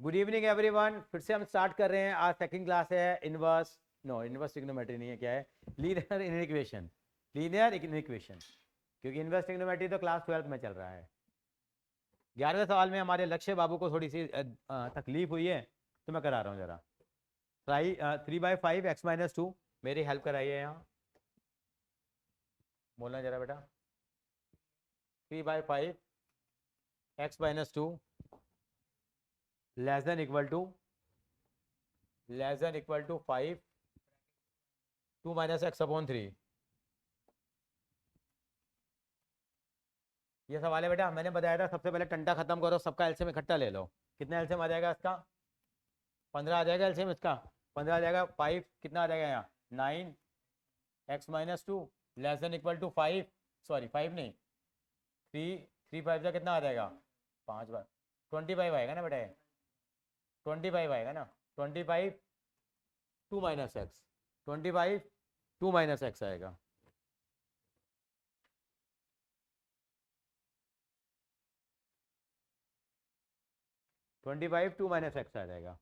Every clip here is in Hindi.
Good evening everyone. फिर से हम स्टार्ट कर रहे हैं। आज सेकंड क्लास है इनवर्स ट्रिग्नोमेट्री नहीं है, क्या है, लीनियर इक्वेशन। लीनियर इक्वेशन, क्योंकि इनवर्स ट्रिग्नोमेट्री तो क्लास 12th में चल रहा है। 11वें सवाल में हमारे लक्ष्य बाबू को थोड़ी सी तकलीफ हुई है, तो मैं करा रहा हूँ जरा। Try 3/5 x-2। मेरी हेल्प कराइए यहाँ, बोलना जरा बेटा। 3/5 x-2 less than equal to 5 2 - x/3। ये सवाल है बेटा। मैंने बताया था सबसे पहले टंटा खत्म करो, सबका एलसीएम इकट्ठा ले लो। कितना एलसीएम आ जाएगा इसका? 15 आ जाएगा एलसीएम इसका। 15 आ जाएगा। 5 कितना आ जाएगा यहाँ? 9 x-2 less than equal to 5, sorry 5 नहीं, 3 5 का कितना आ जाएगा? 5 बार 25 आएगा ना बेटा, 25 आएगा ना। 25 2 - x, 25 2 - x आएगा। ट्वेंटी फाइव 2 - x आ जाएगा।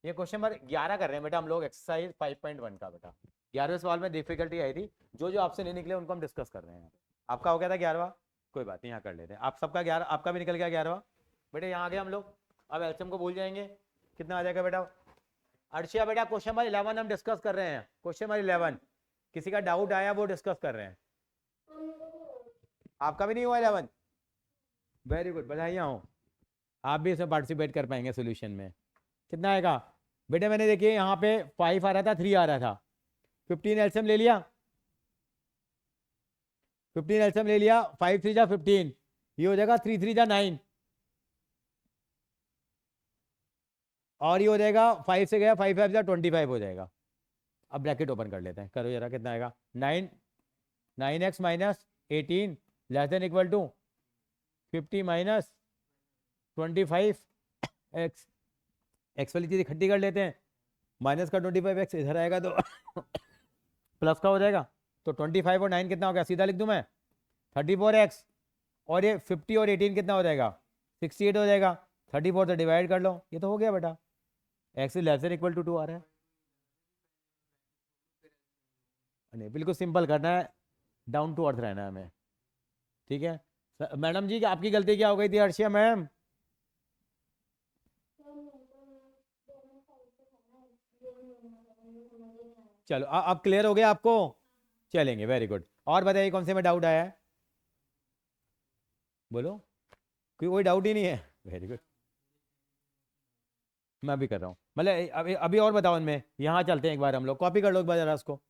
ये क्वेश्चन नंबर 11 कर रहे हैं बेटा हम लोग, एक्सरसाइज 5.1 का बेटा। 11वें सवाल में डिफिकल्टी आई थी, जो आपसे नहीं निकले उनको हम डिस्कस कर रहे हैं। आपका हो गया था 11वां, कोई बात नहीं, यहाँ कर लेते हैं। आप सबका 11, आपका भी निकल गया 11वां बेटे। यहाँ आ गए हम लोग। अब एलसीएम को भूल जाएंगे। कितना आ जाएगा बेटा? अर्शिया बेटा क्वेश्चन नंबर 11 हम डिस्कस कर रहे हैं। क्वेश्चन नंबर 11 किसी का डाउट आया वो डिस्कस कर रहे हैं। आपका भी नहीं हुआ 11? वेरी गुड, बधाइयाँ हो। आप भी इसमें पार्टिसिपेट कर पाएंगे सोल्यूशन में। कितना आएगा बेटे? मैंने देखिए यहाँ पे 5 आ रहा था, 3 आ रहा था। 15 एलसीएम ले लिया, 15 एलसीएम ले लिया। 5 3 जा 15, ये हो जाएगा 3 3 जा 9, और ये हो जाएगा 5 से गया 5 5 जा 25 हो जाएगा। अब ब्रैकेट ओपन कर लेते हैं, करो जरा। कितना आएगा? 9x - 18 less than equal to 50 - 25 x। X वाली चीज इकट्ठी कर लेते हैं। माइनस का 25x इधर आएगा तो प्लस का हो जाएगा। तो 25 और 9 कितना हो गया? सीधा लिख दूं मैं, 34x। और ये 50 और 18 कितना हो जाएगा? 68 हो जाएगा। 34 से डिवाइड कर लो, ये तो हो गया बेटा। x is less than equal to 2 आ रहा है। नहीं, बिल्कुल सिंपल करना है, डाउन टू अर्थ रहना है हमें। ठीक है मैडम जी, आपकी गलती क्या हो गई थी अर्शिया मैम? चलो अब क्लियर हो गया आपको? चलेंगे, वेरी गुड। और बताइए कौन से में डाउट आया है? बोलो, कोई डाउट ही नहीं है। वेरी गुड, मैं भी कर रहा हूँ। मतलब अभी अभी और बताओ इनमें। यहाँ चलते हैं एक बार हम लोग, कॉपी कर लो एक बार जरा उसको।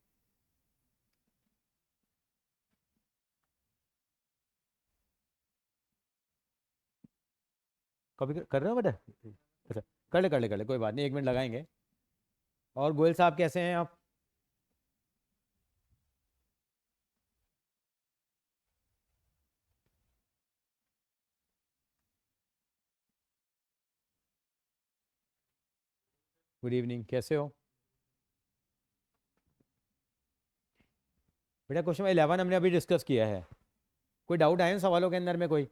कॉपी कर रहे हो बेटा? अच्छा, कर ले कोई बात नहीं, 1 मिनट लगाएंगे। और गोयल साहब कैसे हैं आप? गुड इवनिंग, कैसे हो बेटा? क्वेश्चन 11 हमने अभी डिस्कस किया है। कोई डाउट आए इन सवालों के अंदर में कोई?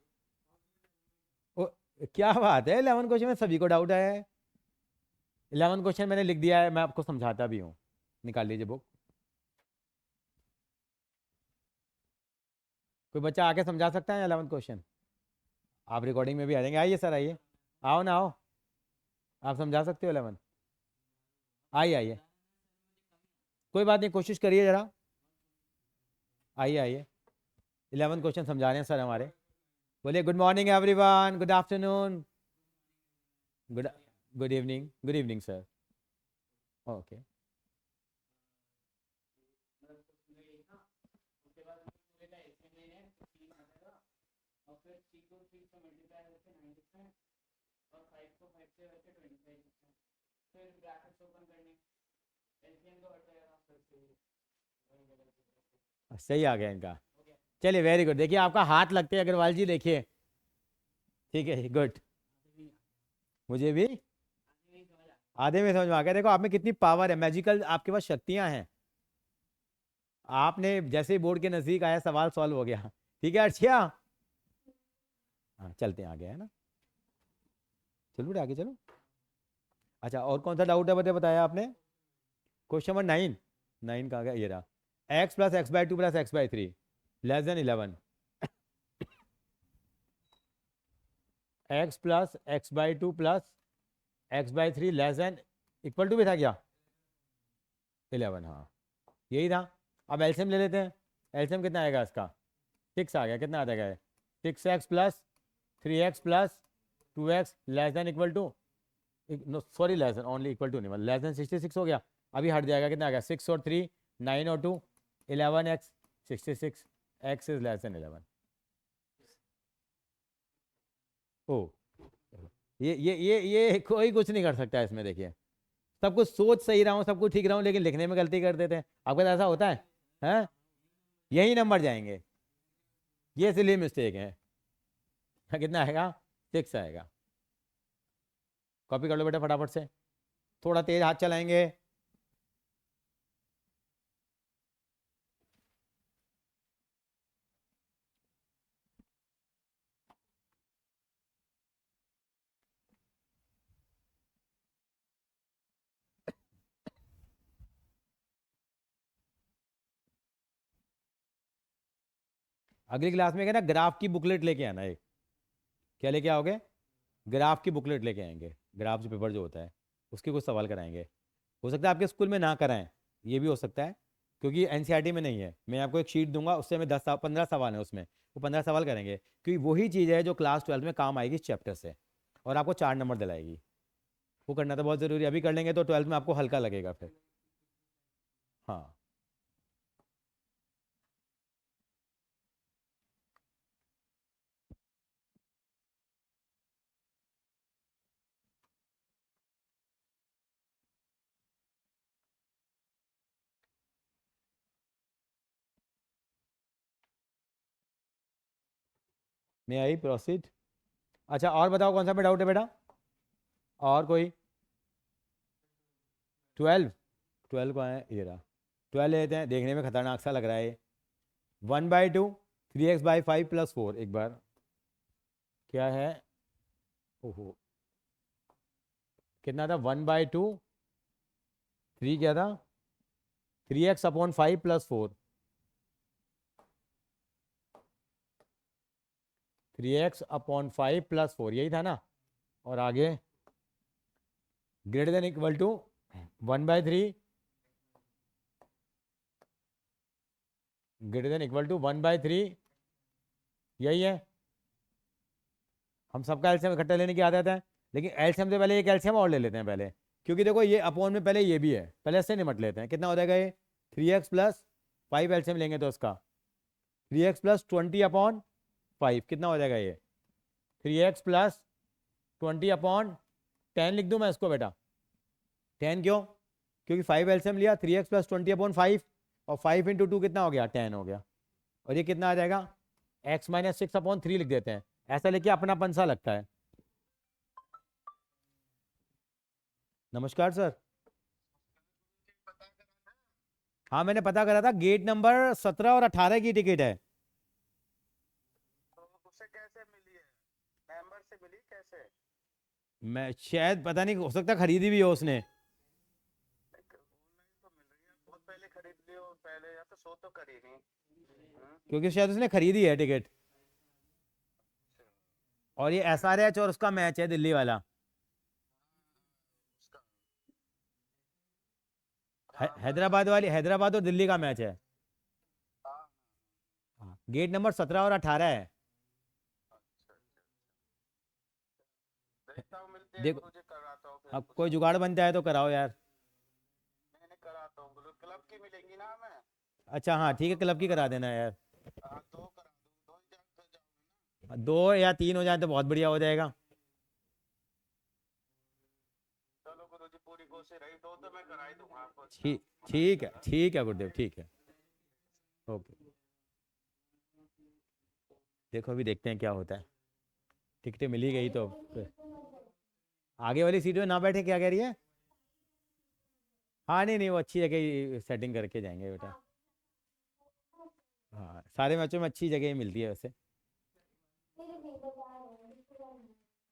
ओ, क्या बात है, 11 क्वेश्चन में सभी को डाउट आया है। 11 क्वेश्चन मैंने लिख दिया है, मैं आपको समझाता भी हूँ। निकाल लीजिए बुक। कोई बच्चा आके समझा सकता है 11 क्वेश्चन? आप रिकॉर्डिंग में भी आ जाएंगे। आइए सर, आइए, आओ ना आओ। आप समझा सकते हो 11? आइए आइए, कोई बात नहीं, कोशिश करिए जरा। आइए आइए, 11 क्वेश्चन समझा रहे हैं सर हमारे। बोलिए good morning everyone, good afternoon, good good evening sir. Okay, सही आ गया इनका। चलिए वेरी गुड। देखिए आपका हाथ लगते हैं अग्रवाल जी, देखिए। ठीक है, गुड। मुझे भी आधे में समझ में आ गया। देखो आप में कितनी पावर है, मैजिकल आपके पास शक्तियां हैं। आपने जैसे ही बोर्ड के नजदीक आया सवाल सॉल्व हो गया। ठीक है अर्शिया, हाँ चलते हैं आगे, है ना। चलो बेटा आगे चलो। अच्छा और कौन सा डाउट है बताया आपने? Question number 9। 9 कहाँ गया, ये रहा। X plus x by two plus x by three less than 11। X plus x by two plus x by three less than equal to भी था क्या? 11, हाँ यही था। अब एलसीएम ले लेते हैं। एलसीएम कितना आएगा इसका? 6 आ गया। कितना आ जाएगा? 6x plus 3x plus 2x less than equal to, no sorry less than, only equal to नहीं, मतलब लेस देन 66 हो गया। अभी हट जाएगा, कितना आ गया? 6 और 3 9 और 2 11x 66 x is less than 11। ओ ये कोई कुछ नहीं कर सकता इसमें। देखिए सब कुछ सोच सही रहा हूँ, सब कुछ ठीक रहा हूँ, लेकिन लिखने में गलती कर देते हैं। आपके साथ ऐसा होता है? हैं? यही नंबर जाएंगे, ये सिली मिस्टेक है। कितना आएगा? 6 आएगा। कॉपी कर लो बेटा फटाफट से, थोड़ा तेज हाथ चलाएंगे। अगली क्लास में क्या ना, ग्राफ की बुकलेट लेके आना एक। क्या लेके आओगे? ग्राफ की बुकलेट लेके आएंगे। ग्राफ जो पेपर जो होता है उसके कुछ सवाल कराएंगे। हो सकता है आपके स्कूल में ना कराएं, ये भी हो सकता है, क्योंकि एनसीईआरटी में नहीं है। मैं आपको एक शीट दूंगा, उससे में 15 सवाल हैं उसमें, वो 15 सवाल करेंगे, क्योंकि वही चीज़ है जो क्लास 12 में काम आएगी इस चैप्टर से, और आपको 4 नंबर दिलाएगी। वो करना तो बहुत ज़रूरी है, अभी कर लेंगे तो 12 में आपको हल्का लगेगा फिर। हाँ मैं आई प्रोसीड। अच्छा और बताओ कौन सा पे डाउट है बेटा? और कोई? 12। 12 को है ये रहा। 12 लेते हैं, देखने में खतरनाक सा लग रहा है। 1/2 3x/5 + 4, एक बार क्या है? ओहो, कितना था? 1/2 3 क्या था? 3x/5 + 4। 3x/5 + 4 यही था ना? और आगे greater than equal to 1/3, greater than equal to 1/3, यही है। हम सबका एलसीएम इकट्ठा लेने की आदत है, लेकिन एलसीएम से पहले एक एलसीएम और ले लेते हैं पहले, क्योंकि देखो ये अपॉन में पहले ये भी है, पहले इससे निपट लेते हैं। कितना हो जाएगा ये? 3x + 5 एलसीएम लेंगे तो इसका 3x + 20/5 कितना हो जाएगा ये? 3x + 20/10 लिख दूं मैं इसको बेटा? 10 क्यों? क्योंकि 5 एलसीएम लिया, 3x + 20/5, और 5 × 2 कितना हो गया? 10 हो गया। और ये कितना आ जाएगा? x - 6/3 लिख देते हैं, ऐसा लेके अपनापन सा लगता है। नमस्कार सर। हाँ मैंने पता करा था, गेट नंबर 17 और 18 की टिकट है। तो उसे कैसे मिली है? मेंबर से मिली कैसे? मैं शायद, पता नहीं, हो सकता खरीदी भी हो उसने। ऑनलाइन तो मिल रही है, बहुत पहले खरीद ली हो पहले, या तो शो तो करी नहीं। क्योंकि शायद उसने खरीदी है टिकट। और ये एसआरएच और उसका मैच है दिल्ली वाला। उसका। हाँ बस हैदराबाद वाली, हैदराबाद और दिल्ली का मैच है। हाँ। हाँ, गेट नंबर 17 और 18 है। अच्छा अच्छा। देखता हूँ, मिलते हैं देखो, गुरुजी, कराता हूँ फिर अब कोई उससे। जुगाड़ बनता है तो कराओ यार। मैंने कराता हूँ, गुरु क्लब की मिलेंगी ना हमें? अच्छा हाँ ठीक है, दो क्लब की करा करा दूँ। देना यार। हाँ दो करा दूँ, दो ही तो जाओगे 2 या 3 हो जाए तो बहुत बढ़िया हो जाएगा। ना? चलो गुरुजी, पूरी कोशिश रही, दो तो मैं करा ही दूंगा आपको, इतना ठीक मना नहीं ठीक है, कर रहा। ठीक है गुरुदेव, ठीक है। ओके, देखो अभी देखते हैं क्या होता है। टिकटें मिली गई तो आगे वाली सीट में ना बैठे, क्या कह रही है? हाँ नहीं नहीं, वो अच्छी जगह सेटिंग करके जाएंगे बेटा। हाँ सारे मैचों में अच्छी जगह ही मिलती है वैसे।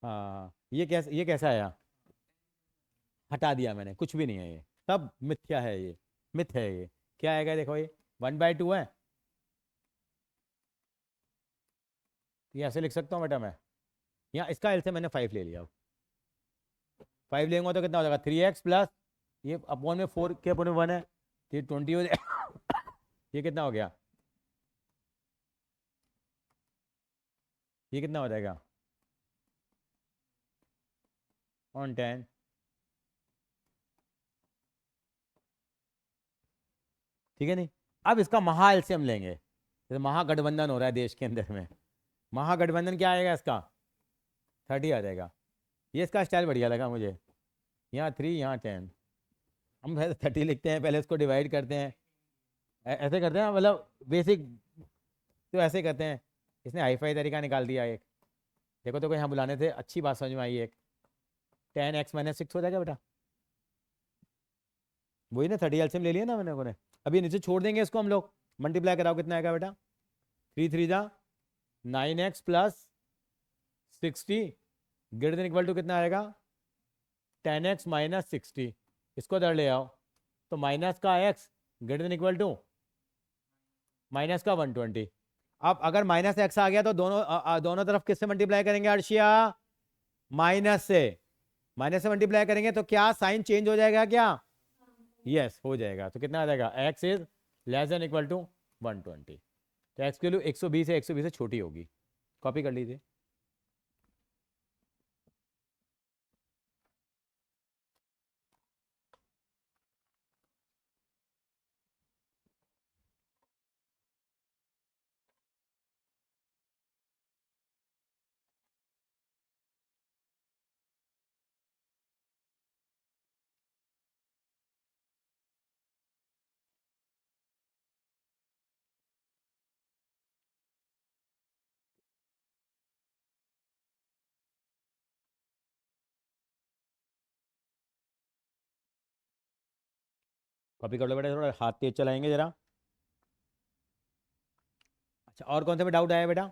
हाँ ये कैसा आया? हटा दिया मैंने, कुछ भी नहीं है ये, सब मिथ्या है, ये मिथ है ये। क्या आएगा देखो, ये 1/2 है, ये ऐसे लिख सकता हूँ बेटा मैं। यहाँ इसका एल से मैंने 5 ले लिया, 5 लेंगे तो कितना हो जाएगा 3x प्लस ये अपॉन में 4 के अपॉन में 1 है, तो ये 20 हो जाएगा। ये कितना हो गया, ये कितना हो जाएगा ऑन 10। ठीक है नहीं? अब इसका महा एलसीएम लेंगे, जैसे महागठबंधन हो रहा है देश के अंदर में, महागठबंधन क्या आएगा इसका 30 आ जाएगा। ये इसका स्टाइल बढ़िया लगा मुझे, यहाँ 3 यहाँ 10, हम पहले 30 लिखते हैं, पहले इसको डिवाइड करते हैं, ऐसे करते हैं मतलब बेसिक तो ऐसे करते हैं। इसने हाईफाई तरीका निकाल दिया एक, देखो तो कोई यहाँ बुलाने थे, अच्छी बात समझ में आई एक, 10x - 6 हो जाएगा बेटा, वही ना 30 एलसीएम ले लिया ना मैंने ने। अभी नीचे छोड़ देंगे इसको हम लोग, मल्टीप्लाई कराओ कितना आएगा बेटा, 3 3 जा 9x plus 60 greater than equal to कितना आएगा 10x - 60, इसको इधर ले आओ, तो माइनस का x greater than equal to minus का 120। अब अगर माइनस एक्स आ गया तो दोनों तरफ किससे मल्टीप्लाई करेंगे अर्शिया, माइनस से मल्टीप्लाई करेंगे तो क्या साइन चेंज हो जाएगा क्या, यस हो जाएगा। तो कितना आ जाएगा x is less than equal to 120, तो x की वैल्यू 120 है, 120 से छोटी होगी, कॉपी कर लीजिए। कॉपी कर लो बेटा, थोड़ा हाथ तेज चलाएंगे जरा। अच्छा और कौन से में डाउट आया बेटा,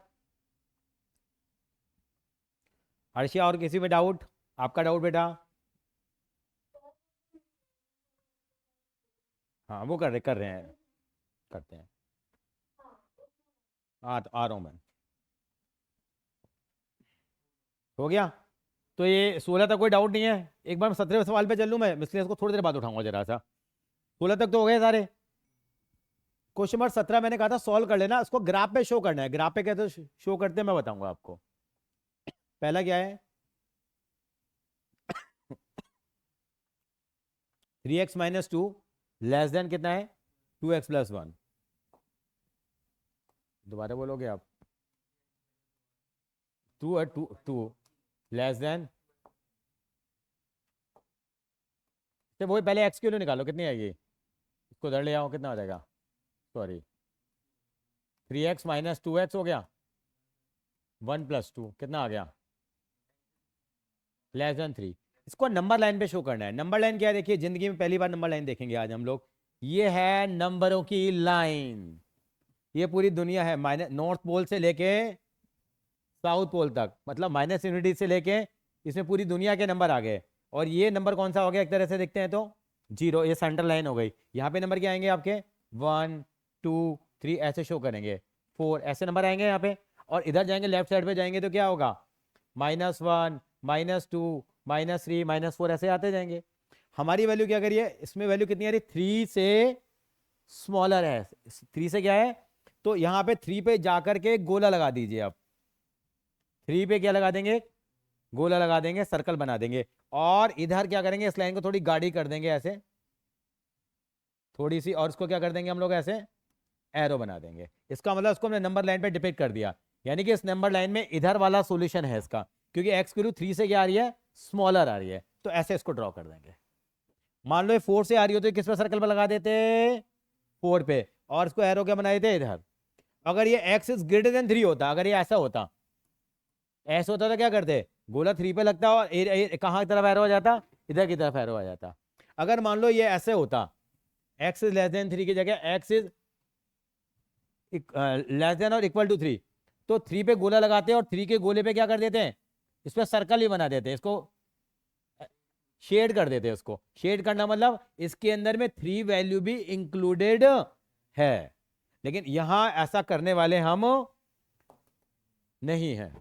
अर्शिया और किसी में डाउट, आपका डाउट बेटा? हाँ वो कर रहे हैं, करते हैं। हाँ तो आ रहा हूँ मैं, हो गया। तो ये 16 तक कोई डाउट नहीं है, एक बार 17वें सवाल पे चल लूँ मैं, इसलिए इसको थोड़ी देर बाद उठाऊंगा जरा सा। 16 तक तो हो गए सारे। क्वेश्चन नंबर 17 मैंने कहा था सॉल्व कर लेना, इसको ग्राफ पे शो करना है, ग्राफ पे कैसे शो करते हैं मैं बताऊंगा आपको। पहला क्या है 3x - 2 लेस देन कितना है 2x + 1, दोबारा बोलोगे आप, 2 लेस देन, तो वही पहले x की वैल्यू निकालो कितनी आएगी, इसको उधर ले आओ, कितना आ जाएगा, सॉरी 3x - 2x हो गया, 1 + 2 कितना आ गया लेस देन 3। इसको नंबर लाइन पे शो करना है। नंबर लाइन क्या है, देखिए जिंदगी में पहली बार नंबर लाइन देखेंगे आज हम लोग, ये है नंबरों की लाइन, ये पूरी दुनिया है, नॉर्थ पोल से लेके साउथ पोल तक, मतलब -∞ से लेके इसमें पूरी दुनिया के नंबर आ गए। और ये नंबर कौन सा हो गया, एक तरह से देखते हैं तो 0, ये सेंट्रल लाइन हो गई। यहाँ पे नंबर क्या आएंगे आपके 1 2 3 ऐसे शो करेंगे, 4 ऐसे नंबर आएंगे यहाँ पे। और इधर जाएंगे लेफ्ट साइड पे जाएंगे तो क्या होगा -1 -2 -3 -4 ऐसे आते जाएंगे। हमारी वैल्यू क्या करिए, इसमें वैल्यू कितनी आ रही 3 से स्मॉलर है, 3 से क्या है, तो यहाँ पे 3 पे जाकर के गोला लगा दीजिए आप, 3 पे क्या लगा देंगे गोला लगा देंगे, सर्कल बना देंगे। और इधर क्या करेंगे इस लाइन को थोड़ी गाढ़ी कर देंगे ऐसे थोड़ी सी, और इसको क्या कर देंगे हम लोग ऐसे एरो बना देंगे। इसका मतलब इसको हमने नंबर लाइन पे डिपिक्ट कर दिया, यानी कि इस नंबर लाइन में इधर वाला सॉल्यूशन है इसका, क्योंकि x की वैल्यू 3 से क्या आ रही है स्मॉलर आ रही है, तो ऐसे इसको ड्रॉ कर देंगे। मान लो ये 4 से आ रही हो तो किस पे सर्कल पर लगा देते 4 पे, और इसको एरो क्या बनाए थे इधर। अगर ये x इज ग्रेटर देन 3 होता, अगर ये ऐसा होता तो क्या करते गोला 3 पे लगता और कहाँ की तरफ एरो आ जाता, इधर की तरफ एरो आ जाता। अगर मान लो ये ऐसे होता x इज लेस देन 3 की जगह x इज लेस देन और इक्वल टू 3, तो 3 पे गोला लगाते हैं और 3 के गोले पे क्या कर देते हैं इस पर सर्कल ही बना देते हैं, इसको शेड कर देते हैं। उसको शेड करना मतलब इसके अंदर में 3 वैल्यू भी इंक्लूडेड है, लेकिन यहां ऐसा करने वाले हम नहीं है,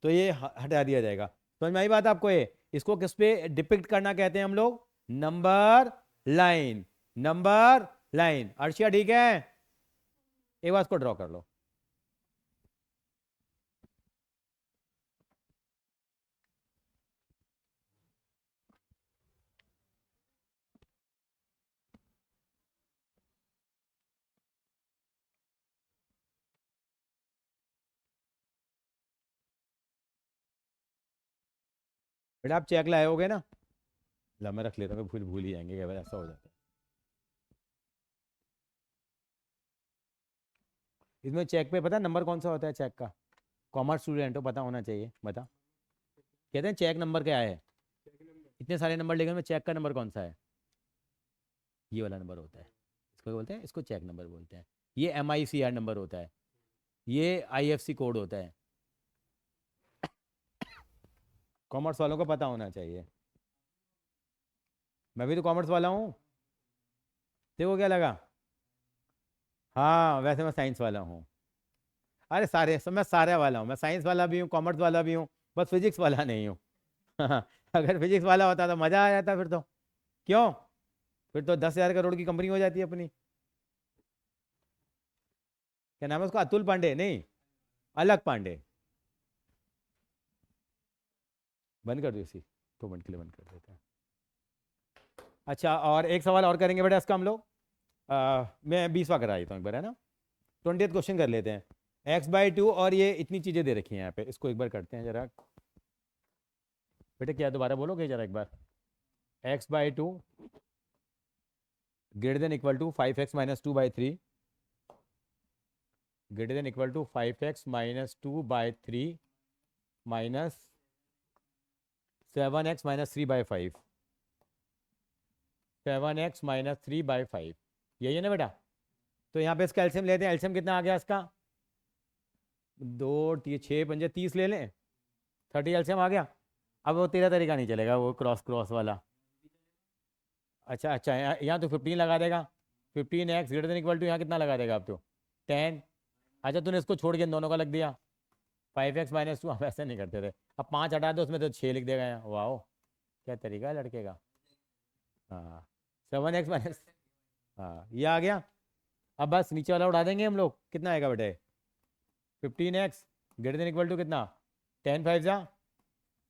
तो ये हटा दिया जाएगा। समझ में आई बात आपको? ये इसको किस पे डिपिक्ट करना कहते हैं हम लोग? Number line. Number line. Arshia ठीक है? एक बार इसको ड्रॉ कर लो। बेटा आप चेक लाए होगे ना? ला मैं रख लेता हूँ, भूल भूल ही जाएंगे, क्या ऐसा हो जाता है। इसमें चेक पे पता नंबर कौन सा होता है चेक का? कॉमर्स स्टूडेंट हो, पता होना चाहिए। बता, कहते हैं चेक नंबर क्या है? इतने सारे नंबर लेकिन में चेक का नंबर कौन सा है? ये वाला नंबर होता है। इसको क्या बोलते हैं? इसको चेक नंबर बोलते हैं। ये MICR नंबर होता है, ये IFC कोड होता है। कॉमर्स वालों को पता होना चाहिए। मैं भी तो कॉमर्स वाला हूँ। देखो क्या लगा? हाँ वैसे मैं साइंस वाला हूँ। अरे सारे सब, मैं सारे वाला हूँ। मैं साइंस वाला भी हूँ, कॉमर्स वाला भी हूँ, बस फिजिक्स वाला नहीं हूँ। अगर फिजिक्स वाला होता तो मज़ा आ जाता फिर तो। क्यों? फिर तो 10,000 करोड़ की कंपनी हो जाती है अपनी। क्या नाम है उसका? अतुल पांडे नहीं, अलग पांडे। बंद कर दो इसी, 2 मिनट के लिए बंद कर देते हैं। अच्छा, और एक सवाल और करेंगे बेटा इसका हम लोग। मैं 20वां करा देता हूँ एक बार, है ना? 20th क्वेश्चन कर लेते हैं। x/2 और ये इतनी चीज़ें दे रखी हैं यहाँ पे, इसको एक बार करते हैं जरा। बेटे क्या दोबारा बोलोगे जरा एक बार? x/2 greater than equal to 5x minus 2/3, greater than equal to 5x minus 2/3 minus 7x minus 3/5, 7x minus 3/5, यही है ना बेटा? तो यहाँ पे इसका एल्सियम लेते हैं। एल्सियम कितना आ गया इसका? 2 6 5 30 ले लें, 30 एल्सियम आ गया। अब वो तेरा तरीका नहीं चलेगा, वो क्रॉस क्रॉस वाला। अच्छा अच्छा, यहाँ तो 15 लगा देगा। 15x greater than equal to, यहाँ कितना लगा देगा अब तो? 10। अच्छा तूने इसको छोड़ के इन दोनों का लग दिया। 5x माइनस 2, हम ऐसे नहीं करते थे। अब 5 हटा दो, उसमें तो 6 लिख देगा यहाँ। वाह, क्या तरीका है लड़के का। हाँ, 7x माइनस, हाँ ये आ गया। अब बस नीचे वाला उड़ा देंगे हम लोग। कितना आएगा बेटे? 15x greater than equal to कितना? 10 5 जा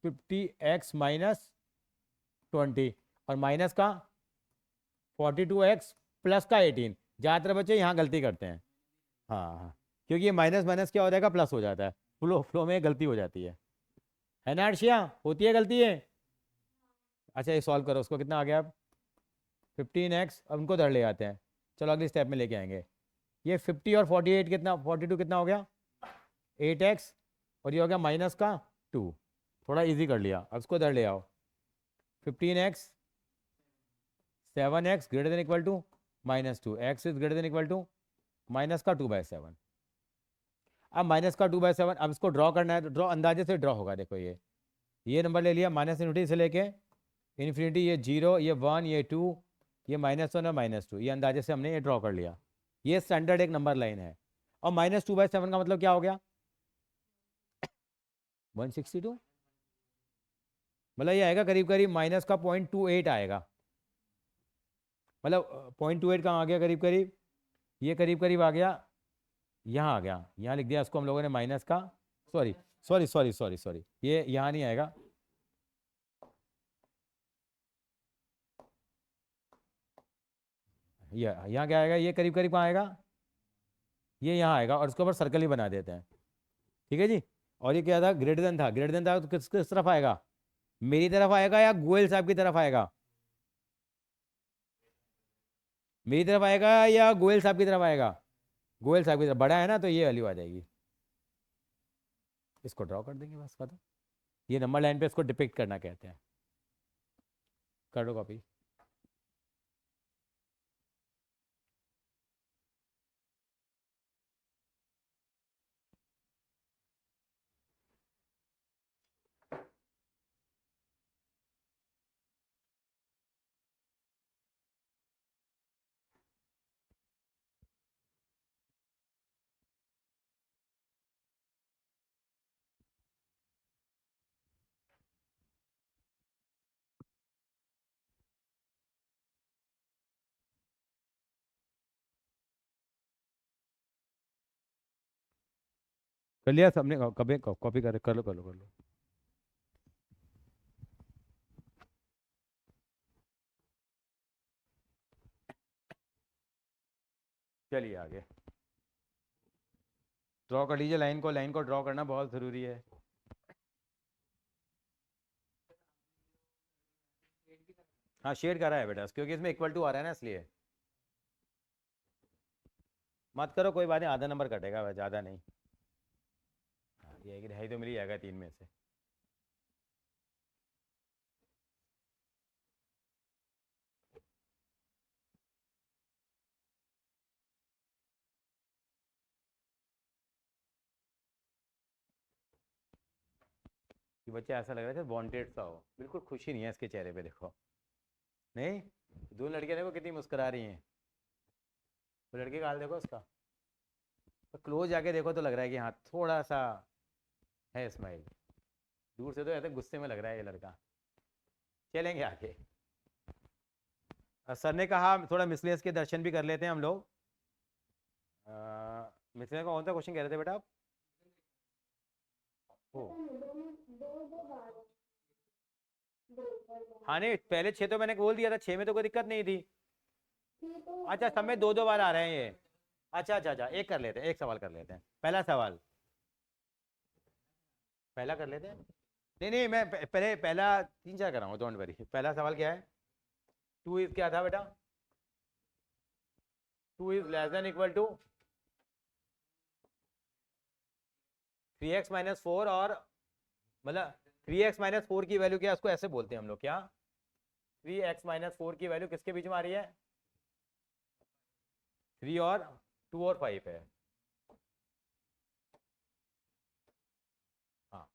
50x माइनस 20, और माइनस का 42x प्लस का 18। ज़्यादातर बच्चे यहाँ गलती करते हैं। हाँ हाँ, क्योंकि ये माइनस माइनस क्या हो जाएगा? प्लस हो जाता है। फ्लो फ्लो में गलती हो जाती है ना अर्शिया? होती है गलती है। अच्छा ये सॉल्व करो, उसको कितना आ गया अब? 15x, अब उनको धर ले आते हैं। चलो अगली स्टेप में लेके आएंगे। ये 50 और 48 कितना, 42 कितना हो गया? 8x, और ये हो गया माइनस का 2। थोड़ा इजी कर लिया, अब इसको धर ले आओ। 15x 7x greater than equal to -2, x is greater than equal to minus का 2/7। अब माइनस का 2/7, अब इसको ड्रॉ करना है तो ड्रॉ अंदाजे से ड्रॉ होगा। देखो ये नंबर ले लिया माइनस इन्फिनिटी से लेके इन्फिनिटी, ये 0, ये 1, ये 2, ये -1 और -2, ये अंदाजे से हमने ये ड्रॉ कर लिया। ये स्टैंडर्ड एक नंबर लाइन है। और -2/7 का मतलब क्या हो गया? 162। मतलब ये आएगा करीब करीब माइनस का 0.28 आएगा। मतलब 0.28 कहाँ आ गया? करीब करीब ये करीब करीब आ गया, यहाँ आ गया। यहाँ लिख दिया इसको हम लोगों ने माइनस का, sorry sorry sorry sorry sorry, ये यहाँ नहीं आएगा। ये यहाँ क्या आएगा? ये करीब करीब कहाँ आएगा? ये यहाँ आएगा, और उसके ऊपर सर्कल ही बना देते हैं। ठीक है जी। और ये क्या था? ग्रेटर देन था। ग्रेटर देन था तो किस किस तरफ आएगा? मेरी तरफ आएगा या गोयल साहब की तरफ आएगा? मेरी तरफ आएगा या गोयल साहब की तरफ आएगा? गोयल साहब की तरफ, बड़ा है ना, तो ये वैल्यू आ जाएगी। इसको ड्रॉ कर देंगे बस, खत्म। ये नंबर लाइन पे इसको डिपिक्ट करना कहते हैं। कर दो कॉपी। कर लिया सबने? कभी कॉपी कर लो कर लो कर लो। चलिए आगे ड्रॉ कर लीजिए लाइन को ड्रॉ करना बहुत ज़रूरी है। हाँ शेड करा है बेटा, क्योंकि इसमें इक्वल टू आ रहा है ना, इसलिए मत करो, कोई बात नहीं, आधा नंबर कटेगा, ज़्यादा नहीं। हाँ ये है कि ढाई तो मिल ही जाएगा 3 में से। कि बच्चा ऐसा लग रहा है कि वांटेड सा हो, बिल्कुल खुशी नहीं है इसके चेहरे पे, देखो। नहीं, दो लड़कियां देखो कितनी मुस्कुरा रही हैं। वो लड़के का हाल देखो उसका, तो क्लोज जाके देखो तो लग रहा है कि हाँ थोड़ा सा है स्माइल। दूर से तो ऐसे गुस्से में लग रहा है ये लड़का। चलेंगे आगे। सर ने कहा थोड़ा मिसलेनियस के दर्शन भी कर लेते हैं हम लोग। मिसलेनियस का कौन सा क्वेश्चन कह रहे थे बेटा आप? ओ हाँ नहीं, पहले 6 तो मैंने बोल दिया था, 6 में तो कोई दिक्कत नहीं थी। अच्छा सब में 2-2 बार आ रहे हैं ये। अच्छा अच्छा अच्छा, एक कर लेते हैं, एक सवाल कर लेते हैं। पहला सवाल पहला कर लेते हैं। नहीं नहीं, मैं पहले पहला 3-4 कराऊंगा, डोंट वरी। पहला सवाल क्या है? 2 इज क्या था बेटा? 2 is less than equal to 3x minus 4, और मतलब 3x माइनस 4 की वैल्यू क्या है, उसको ऐसे बोलते हैं हम लोग क्या? 3x माइनस 4 की वैल्यू किसके बीच में आ रही है? 3 और 2 और 5 है। हाँ,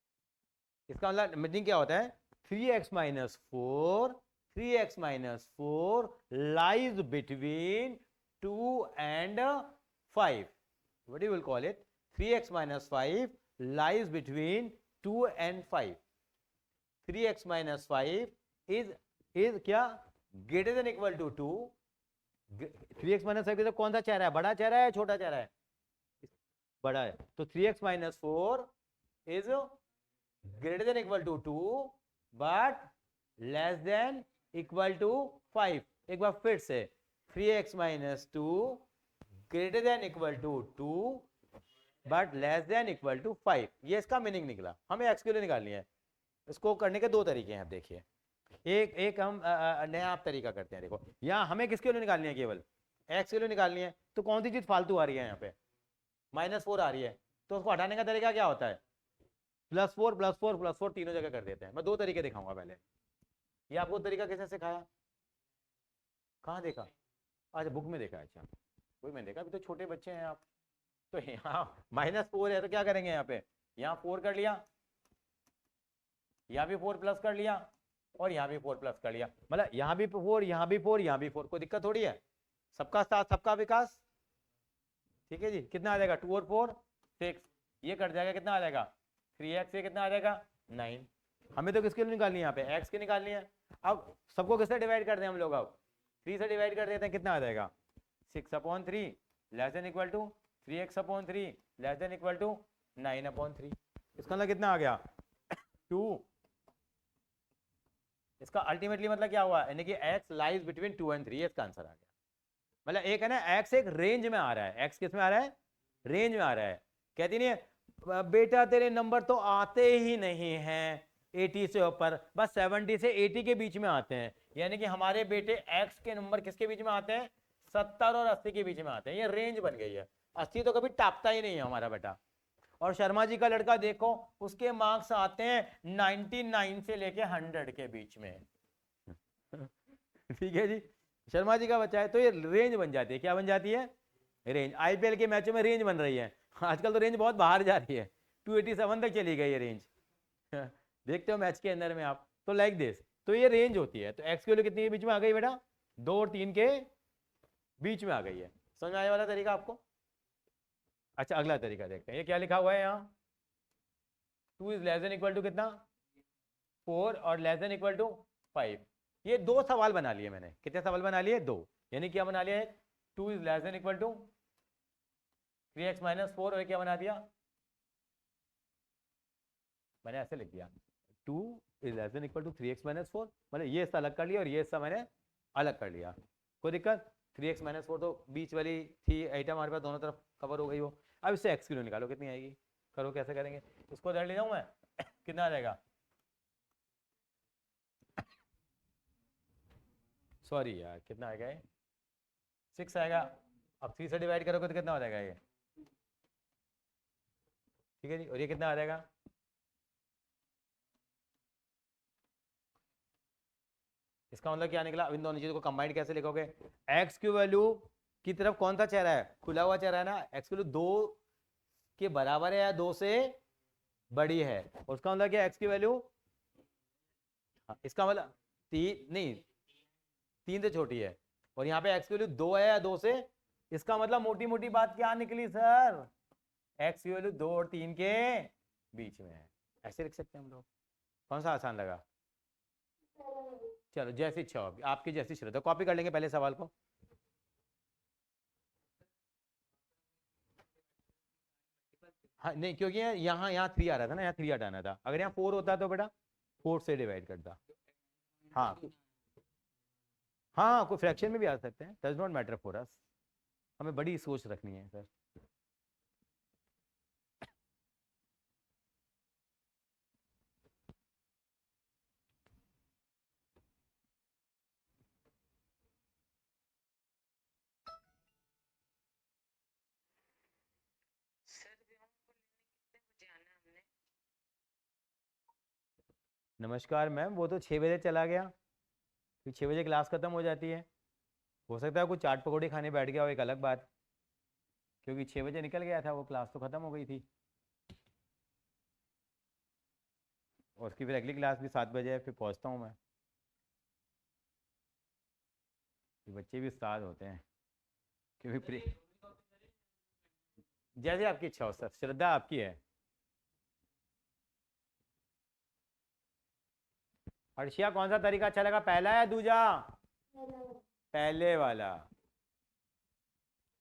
इसका मतलब मीनिंग क्या होता है? 3x minus 4, 3x minus 4 lies between 2 and 5. What you will call it? 3x minus 5 lies between 2 and 5. 3x minus 5 is क्या? Greater than equal to 2. 3x minus 5 तो कौन सा चेहरा है? बड़ा चेहरा है छोटा चेहरा है? बड़ा है। तो 3x minus 4 is greater than equal to 2 but less than equal to 5. एक बार फिर से 3x minus 2 greater than equal to 2 but less than equal to 5. ये इसका मीनिंग निकला। हमें x के लिए निकालनी है। इसको करने के दो तरीके हैं, आप देखिए। एक हम नया आप तरीका करते हैं। देखो यहाँ हमें किसके लिए निकालनी है? केवल x के लिए निकालनी है। तो कौन सी चीज फालतू आ रही है यहाँ पे? -4 आ रही है। तो उसको हटाने का तरीका क्या होता है? +4 +4 +4 तीनों जगह कर देते हैं। मैं दो तरीके दिखाऊंगा पहले। ये आपको तरीका किसने सिखाया? कहाँ देखा? अच्छा बुक में देखा। अच्छा वही मैंने देखा, अभी तो छोटे बच्चे हैं आप। तो यहाँ -4 है तो क्या करेंगे? यहाँ पे यहाँ 4 कर लिया, यहाँ भी 4 प्लस कर लिया, और यहाँ भी 4 प्लस कर लिया। मतलब यहाँ भी 4, यहाँ भी 4, यहाँ भी 4। कोई दिक्कत थोड़ी है। सबका साथ सबका विकास। ठीक है जी। कितना आ जाएगा? 2 और 4 6। ये कट जाएगा, कितना आ जाएगा? 3x। ये कितना आ जाएगा? 9। हमें तो किसके लिए निकालनी है? यहाँ पे x की निकालनी है। अब सबको किससे डिवाइड कर दें हम लोग? अब 3 से डिवाइड कर देते हैं। कितना आ जाएगा? 6/3 less than equal to 3x/3 less than equal to 9/3। इसका मतलब कितना आ गया? 2। इसका अल्टीमेटली मतलब क्या हुआ? यानी कि x लाइज बिटवीन 2 and 3। इसका आंसर आ गया। मतलब एक है ना, x एक रेंज में आ रहा है। x किस में आ रहा है? रेंज में आ रहा है। कहती नहीं है बेटा तेरे नंबर तो आते ही नहीं हैं 80 से ऊपर, बस 70 से 80 के बीच में आते हैं। यानी कि हमारे बेटे x के नंबर किसके बीच में आते हैं? 70 और 80 के बीच में आते हैं। ये रेंज बन गई है। 80 तो कभी टापता ही नहीं है हमारा बेटा। और शर्मा जी का लड़का देखो, उसके मार्क्स आते हैं 99 से लेके 100 के बीच में। ठीक है जी। शर्मा जी का बच्चा है तो ये रेंज बन जाती है। क्या बन जाती है? रेंज। आईपीएल के मैचों में रेंज बन रही है। आजकल तो रेंज बहुत बाहर जा रही है, 287 तक चली गई है रेंज। देखते हो मैच के अंदर में आप, तो लाइक दिस। तो ये रेंज होती है। तो एक्स की वैल्यू कितनी के बीच में आ गई बेटा? 2 और 3 के बीच में आ गई है। समझ में आने वाला तरीका आपको? अच्छा अगला तरीका देखते हैं। ये क्या लिखा हुआ है यहाँ? 2 is less than equal to कितना? 4 और लेस देन इक्वल टू 5। ये दो सवाल बना लिए मैंने। कितने सवाल बना लिए? 2। यानी क्या बना लिया है? 2 is less than equal to 3x minus 4, और क्या बना दिया? मैंने ऐसे लिख दिया 2 is less than equal to 3x minus 4, मतलब ये हिस्सा अलग कर लिया और ये हिस्सा मैंने अलग कर लिया, कोई दिक्कत। 3x माइनस 4 तो बीच वाली थी आइटम हमारे पास, दोनों तरफ कवर हो गई वो। अब इससे x किलो निकालो कितनी आएगी, करो कैसे करेंगे, इसको इधर ले जाऊँ मैं कितना आ जाएगा, सॉरी यार कितना आएगा ये 6 आएगा। अब 3 से डिवाइड करोगे तो कितना हो जाएगा ये, ठीक है जी, और ये कितना आ जाएगा, इसका मतलब क्या निकला। अब इन दोनों चीजों को कंबाइंड कैसे लिखोगे, एक्स की वैल्यू की तरफ कौन सा चेहरा है, खुला हुआ चेहरा है ना, एक्स की वैल्यू 2 के बराबर है या 2 से बड़ी है, और उसका मतलब क्या, एक्स की वैल्यू, इसका मतलब 3 नहीं 3 से छोटी है, और यहाँ पे एक्स की वैल्यू 2 है या 2 से, इसका मतलब मोटी मोटी बात क्या निकली सर, एक्स की वैल्यू 2 और 3 के बीच में है, ऐसे लिख सकते हैं हम लोग। कौन सा आसान लगा, चलो जैसी इच्छा होगी आपकी, जैसी श्रद्धा, कॉपी कर लेंगे पहले सवाल को। हाँ नहीं, क्योंकि यहाँ यहाँ 3 आ रहा था ना, यहाँ 3 हटाना था, अगर यहाँ 4 होता तो बेटा 4 से डिवाइड करता। हाँ हाँ, कोई फ्रैक्शन में भी आ सकते हैं, does not matter for us, हमें बड़ी सोच रखनी है सर। सर व्योम को लेने कितने बजे आना है हमने? नमस्कार मैम, वो तो 6 बजे चला गया, फिर 6 बजे क्लास खत्म हो जाती है, हो सकता है कुछ चाट पकौड़ी खाने बैठ गया हो, एक अलग बात, क्योंकि 6 बजे निकल गया था वो, क्लास तो खत्म हो गई थी, और उसकी फिर अगली क्लास भी 7 बजे है, फिर पहुंचता हूँ मैं। ये बच्चे भी उस्ताद होते हैं, क्योंकि जैसे आपकी इच्छा हो सर, श्रद्धा आपकी है। अर्शिया कौन सा तरीका अच्छा लगा, पहला या दूजा, पहले वाला।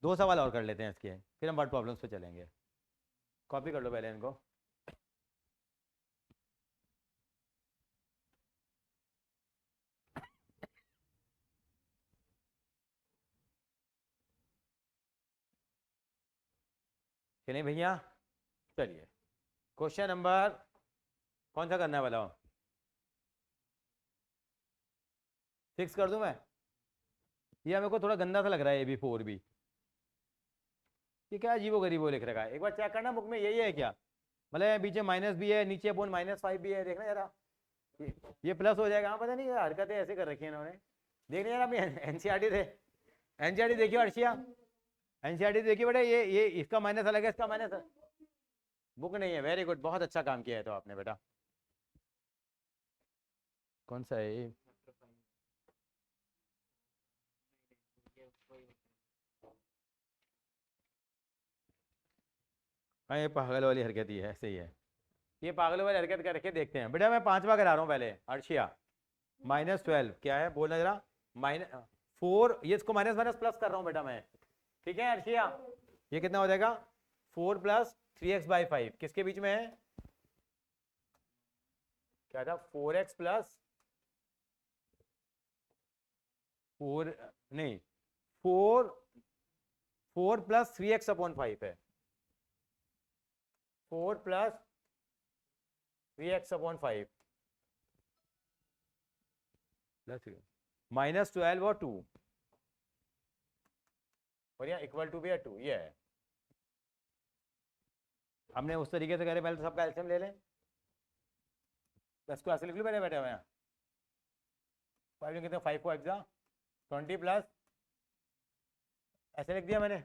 2 सवाल और कर लेते हैं इसके, फिर हम वर्ड प्रॉब्लम्स पे चलेंगे, कॉपी कर लो पहले इनको। चलिए भैया, चलिए क्वेश्चन नंबर कौन सा करने वाला हूँ, 6 कर दूं मैं, ये मेरे को थोड़ा गंदा सा लग रहा है, ये भी 4 भी, ये क्या अजीबो गरीब वो लिख रखा है, एक बार चेक करना बुक में यही है क्या, मतलब पीछे माइनस भी है, नीचे अपॉन -5 भी है, देखना जरा, ये प्लस हो जाएगा, हाँ पता नहीं ये हरकतें ऐसे कर रखी है इन्होंने, देखने यार अपनी एनसीईआरटी थे, एनसीईआरटी देखियो अर्शिया, एनसीईआरटी देखिए बेटा, ये इसका माइनस अलग है, इसका माइनस, बुक नहीं है, वेरी गुड, बहुत अच्छा काम किया है तो आपने बेटा। कौन सा है ये, हाँ ये पागल वाली हरकत ही है, ऐसे ही है, ये पागल वाली हरकत करके देखते हैं बेटा, मैं 5वां करा रहा हूँ पहले अर्शिया, -12 क्या है बोलना जरा, -4, ये इसको माइनस माइनस प्लस कर रहा हूँ बेटा मैं, ठीक है अर्शिया, ये कितना हो जाएगा 4 + 3x/5 किसके बीच में है, क्या था 4x + 4 नहीं 4 + 3x/5 है, 4 + 3x/5 -12 और 2, और यहाँ इक्वल टू भी है 2, ये है, हमने उस तरीके से करे, पहले तो सबका एलसीएम ले लें, इसको ऐसे लिख लो पहले बैठे हुए हैं, 5 कितने 5 को एग्जा 20 प्लस, ऐसे लिख दिया मैंने,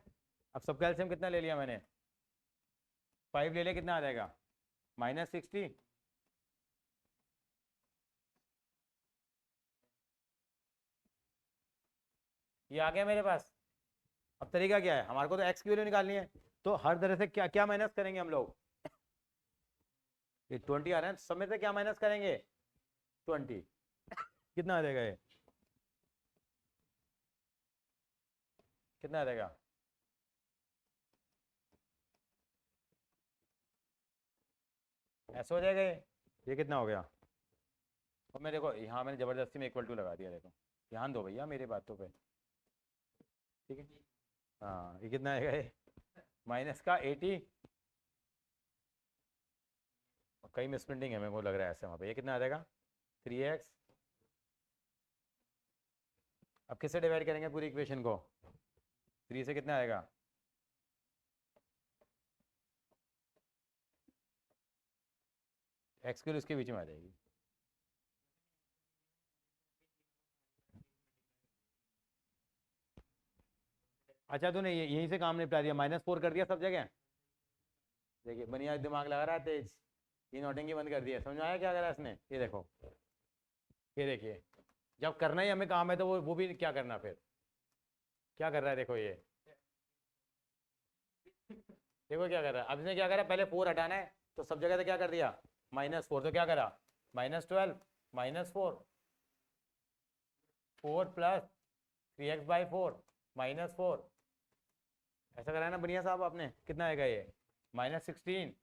अब सबका एलसीएम कितना ले लिया मैंने, 5 ले लिया, कितना आ जाएगा -60, ये आ गया मेरे पास। अब तरीका क्या है, हमारे को तो एक्स की वैल्यू निकालनी है, तो हर तरह से क्या क्या माइनस करेंगे हम लोग, ये 20 आ रहा है, सब में से क्या माइनस करेंगे 20, कितना आ जाएगा ये, कितना आ जाएगा, ऐसा हो जाएगा ये, ये कितना हो गया? और मैं देखो यहाँ मैंने ज़बरदस्ती में इक्वल टू लगा दिया, देखो ध्यान दो भैया मेरी बातों पे, ठीक है। हाँ ये कितना आएगा ये? माइनस का 80, कई मिसप्रिंटिंग है मेरे को लग रहा है ऐसे वहाँ पे। ये कितना आ जाएगा? 3x। अब किससे डिवाइड करेंगे पूरी इक्वेशन को? 3 से कितना आएगा? x क्यूब इसके बीच में आ जाएगी। अच्छा तूने यहीं से काम निपटा दिया, -4 कर दिया सब जगह। देखिए बनिया दिमाग लगा रहा है तेज, ये नोटिंग बंद कर दिया। समझ में आया क्या करा इसने? ये देखो, ये देखिए, जब करना ही हमें काम है तो वो भी क्या करना, फिर क्या कर रहा है? देखो ये देखो क्या कर रहा है। अब इसने क्या करा, पहले 4 हटाना है तो सब जगह से क्या कर दिया? -4। तो क्या करा? -12 -4, 4 प्लस 3x/4 -4, ऐसा करा है ना बनिया साहब आपने? कितना आएगा ये? -16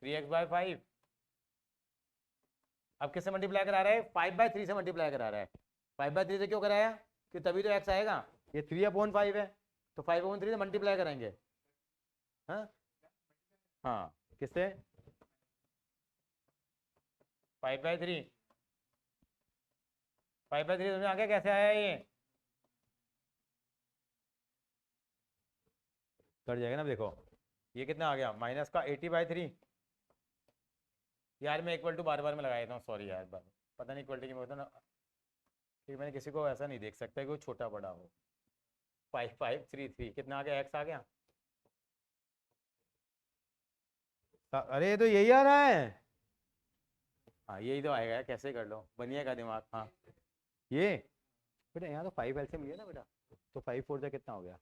3x/5। अब किससे मल्टीप्लाई करा रहा है? 5/3 से मल्टीप्लाई करा रहा है। 5/3 से क्यों कराया? कि तभी तो x आएगा। ये 3/5 है तो 5/3 से मल्टीप्लाई करेंगे। हाँ हाँ, किससे? 5/3 5/3 समझ में आ गया कैसे आया ये? कट जाएगा ना। देखो ये कितना आ गया? माइनस का 80/3। यार मैं इक्वल टू बार बार में लगा देता हूँ, सॉरी यार, पता नहीं इक्वलिटी की मैं होता ना, क्योंकि मैंने किसी को ऐसा नहीं देख सकता कि वो छोटा बड़ा हो। 5533 कितना आ गया? x आ गया। अरे ये तो यही आ रहा है। हाँ यही तो आएगा, कैसे कर लो बनिया का दिमाग। हाँ ये बेटा यहाँ तो 5 एलसीएम लिया ना बेटा, तो 5 4 से कितना हो गया?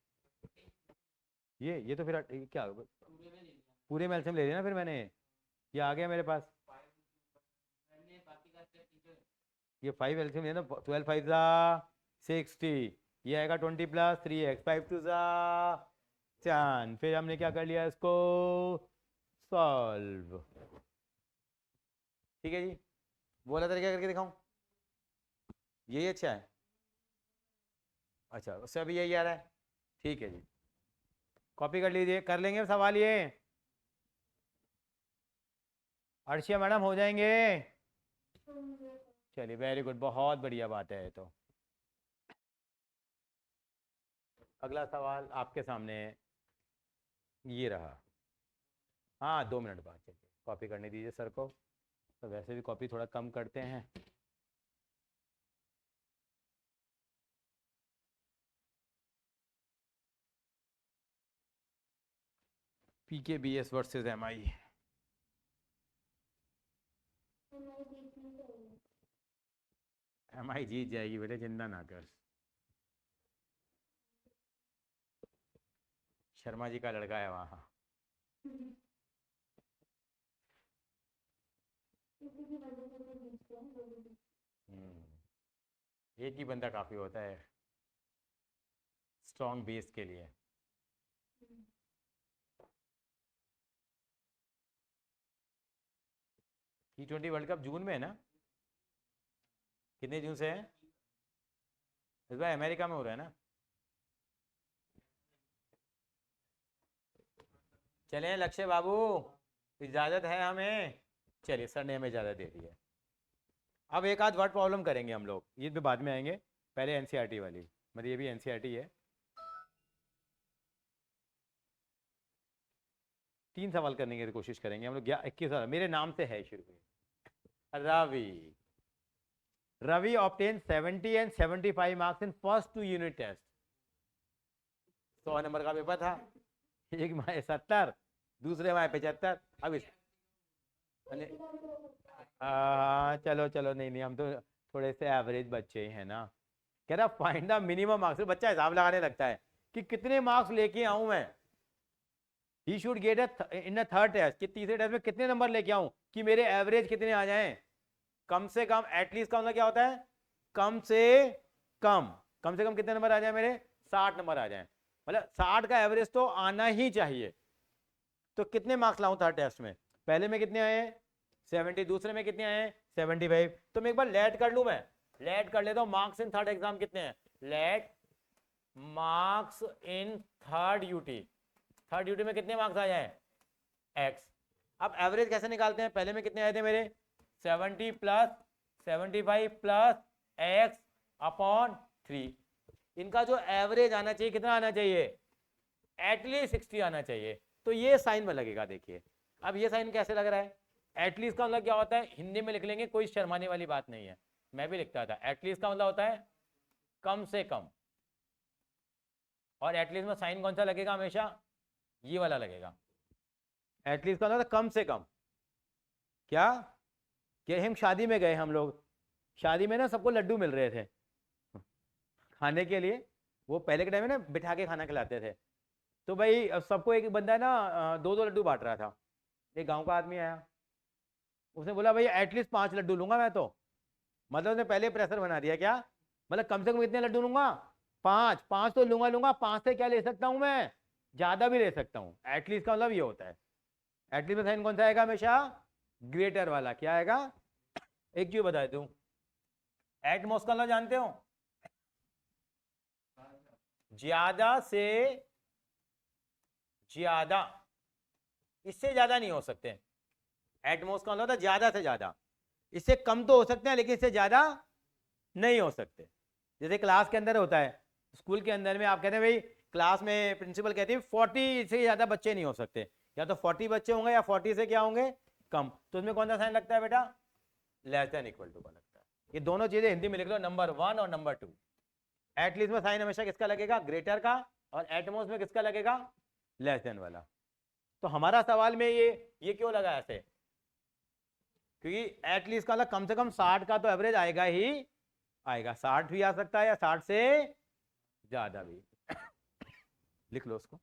ये तो फिर क्या होगा? पूरे में एलसीएम ले लिया ना फिर मैंने, ये आ गया मेरे पास। ये 5 एलसीएम लिया ना, 12 5 60, ये आएगा 20 प्लस 3x, 5 2 10। फिर हमने क्या कर लिया इसको? सॉल्व। ठीक है जी, बोला तरीका करके दिखाऊं? यही अच्छा है। अच्छा उससे अभी यही आ रहा है, ठीक है जी, कॉपी कर लीजिए, कर लेंगे सवाल ये। अर्शिया मैडम हो जाएंगे? चलिए वेरी गुड, बहुत बढ़िया बात है। तो अगला सवाल आपके सामने ये रहा। हाँ 2 मिनट बाद, चलिए कॉपी करने दीजिए सर को, तो वैसे भी कॉपी थोड़ा कम करते हैं। PKBS versus MI। MI जीत जाएगी बेटे, चिंता ना कर। शर्मा जी का लड़का है वहाँ। एक ही बंदा काफ़ी होता है स्ट्रॉन्ग बेस के लिए। T20 वर्ल्ड कप जून में है ना? कितने जून से है? इस बार अमेरिका में हो रहा है ना? चलें लक्ष्य बाबू, इजाज़त है हमें? चलिए सर ने हमें इजाज़त दे दी है। अब एक आध वर्ड प्रॉब्लम करेंगे हम लोग, ये भी बाद में आएंगे, पहले एनसीईआरटी वाली, मतलब ये भी एनसीईआरटी है। 3 सवाल करने की कोशिश करेंगे हम लोग। 21 सवाल मेरे नाम से है शुरू में। Ravi obtain 70 and 75 marks in first 2 unit test. 100 number का पेपर था, एक माए 70, दूसरे माए 75। अब इस चलो चलो, नहीं हम तो थोड़े से एवरेज बच्चे हैं ना। कह रहा फाइंड द मिनिमम मार्क्स, बच्चा हिसाब लगाने लगता है कि कितने मार्क्स लेके आऊं मैं। He should get in the third test, कि तीसरे टेस्ट में कितने नंबर लेके आऊं कि मेरे एवरेज कितने आ जाएं। कम से कम, एटलीस्ट का मतलब क्या होता है? कम से कम कितने नंबर आ जाए मेरे? 60 नंबर आ जाए, मतलब 60 का एवरेज तो आना ही चाहिए। तो कितने मार्क्स लाऊं थर्ड टेस्ट में? पहले में कितने आए? 70, दूसरे में कितने आए हैं 75। तो मैं एक बार लेट कर लूं, मैं लेट कर लेता हूं। मार्क्स इन थर्ड एग्जाम कितने हैं, let marks in third UT, third UT में कितने मार्क्स आ जाए एक्स। अब एवरेज कैसे निकालते हैं, पहले में कितने आए थे मेरे 70 प्लस 75 प्लस एक्स अपॉन 3। इनका जो एवरेज आना चाहिए कितना आना चाहिए, एटलीस्ट 60 आना चाहिए। तो ये साइन में लगेगा, देखिए अब ये साइन कैसे लग रहा है, एटलीस्ट का मतलब क्या होता है, हिंदी में लिख लेंगे, कोई शर्माने वाली बात नहीं है, मैं भी लिखता था। एटलीस्ट का मतलब होता है कम से कम, और एटलीस्ट में साइन कौन सा लगेगा, हमेशा ये वाला लगेगा। एटलीस्ट का मतलब कम से कम। क्या कि हम शादी में गए, हम लोग शादी में ना सबको लड्डू मिल रहे थे खाने के लिए, वो पहले के टाइम में ना बिठा के खाना खिलाते थे। तो भाई अब सबको एक बंदा ना 2-2 लड्डू बांट रहा था। एक गांव का आदमी आया, उसने बोला भाई एटलीस्ट 5 लड्डू लूंगा मैं तो। मतलब उसने पहले प्रेशर बना दिया, क्या मतलब कम से कम कितने लड्डू लूंगा, 5 तो लूंगा। 5 से क्या ले सकता हूं मैं, ज्यादा भी ले सकता हूं। एटलीस्ट का मतलब ये होता है। एटलीस्ट में साइन कौन सा आएगा, हमेशा ग्रेटर वाला। क्या आएगा, एक चीज बता दूं, एटमोस्ट का मतलब जानते हो, ज्यादा से ज्यादा, इससे ज्यादा नहीं हो सकते। एटमोस्ट का मतलब होता है ज्यादा से ज्यादा, इससे कम तो हो सकते हैं लेकिन इससे ज्यादा नहीं हो सकते। जैसे क्लास के अंदर होता है, स्कूल के अंदर में आप कहते हैं भाई क्लास में प्रिंसिपल कहती है 40 से ज्यादा बच्चे नहीं हो सकते, या तो 40 बच्चे होंगे या 40 से क्या होंगे कम। तो उसमें कौन सा साइन लगता है बेटा, लेस देन इक्वल टू का लगता है। ये दोनों चीजें हिंदी में लिख लो, नंबर 1 और नंबर 2। एटलीस्ट में साइन हमेशा किसका लगेगा, ग्रेटर का, और एटमोस्ट में किसका लगेगा, लेस देन वाला। तो हमारा सवाल में ये क्यों लगा ऐसे, क्योंकि एटलीस्ट का कम से कम 60 का तो एवरेज आएगा ही आएगा, 60 भी आ सकता है या 60 से ज्यादा भी। लिख लो उसको।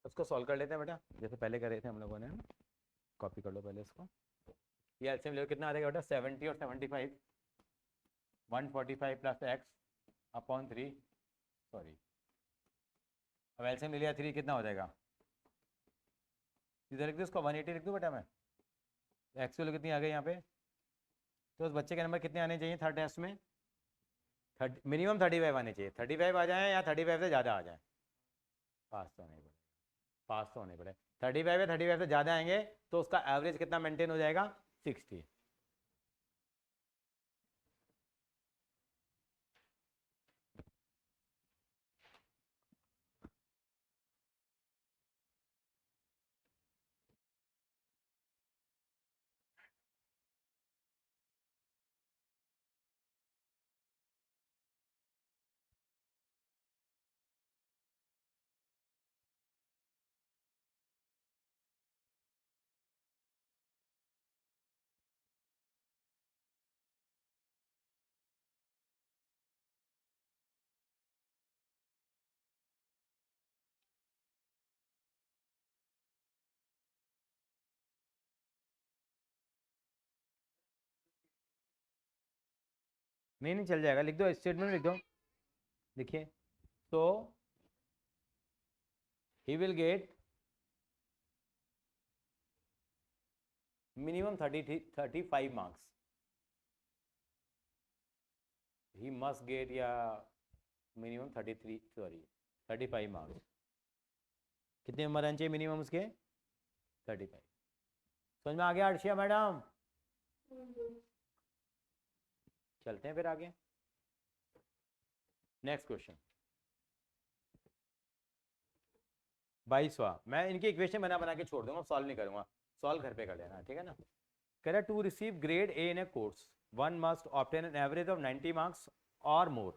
उसको सॉल्व कर लेते हैं बेटा, जैसे पहले कर रहे थे हम लोगों ने। कॉपी कर लो पहले इसको। ये एलसीएम ले लो, कितना आ जाएगा बेटा 70 और 75, 145 प्लस एक्स अपॉन 3, सॉरी अब एलसीएम ले लिया 3, कितना हो जाएगा, इधर लिख दो इसको, 180 लिख दूँ बेटा मैं। एक्स वैल्यू कितनी आ गई यहाँ पे, तो उस बच्चे के नंबर कितने आने चाहिए थर्ड टेस्ट में, मिनिमम 35 आने चाहिए। 35 आ जाए या 35 से ज़्यादा आ जाए, पास तो नहीं पड़े, पास तो होने पड़े। 35 या 35 से ज़्यादा आएंगे तो उसका एवरेज कितना मेंटेन हो जाएगा, 60। नहीं नहीं चल जाएगा, लिख दो स्टेटमेंट लिख दो। देखिए तो ही will gate minimum 35 marks, he must get या मिनिमम 35 मार्क्स। कितने नंबर आने चाहिए मिनिमम उसके, 35। समझ में आ गया अर्शिया मैडम, चलते हैं फिर आगे। नेक्स्ट क्वेश्चन 22वां। मैं इनकी इक्वेशन बना के छोड़ दूंगा, सॉल्व नहीं करूंगा, सॉल्व घर पे कर लेना, ठीक है ना। कह रहा to receive grade A in a course one must obtain an average of 90 marks और मोर।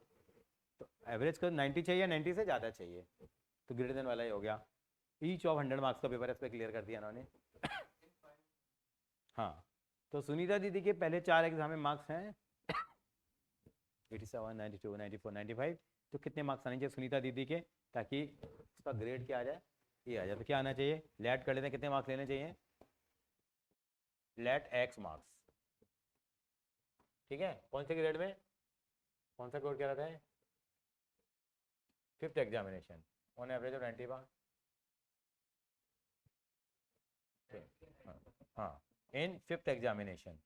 तो एवरेज का 90 चाहिए, 90 से ज़्यादा चाहिए, तो ग्रेटर देन वाला ही हो गया। ईच ऑफ 100 मार्क्स का पेपर इस पर क्लियर कर दिया उन्होंने। हाँ तो सुनीता दीदी के पहले 4 एग्जाम में मार्क्स हैं 87, 92, 94, 95। तो कितने मार्क्स आने चाहिए सुनीता दीदी के, ताकि उसका ग्रेड क्या आ जाए, ये आ जाए। तो क्या आना चाहिए, लेट कर लेते हैं, कितने मार्क्स लेने चाहिए लेट एक्स मार्क्स, ठीक है। कौन से ग्रेड में, कौन सा कोड कह रहा था, 5th examination on average of 90 marks, हाँ इन 5th एग्जामिनेशन,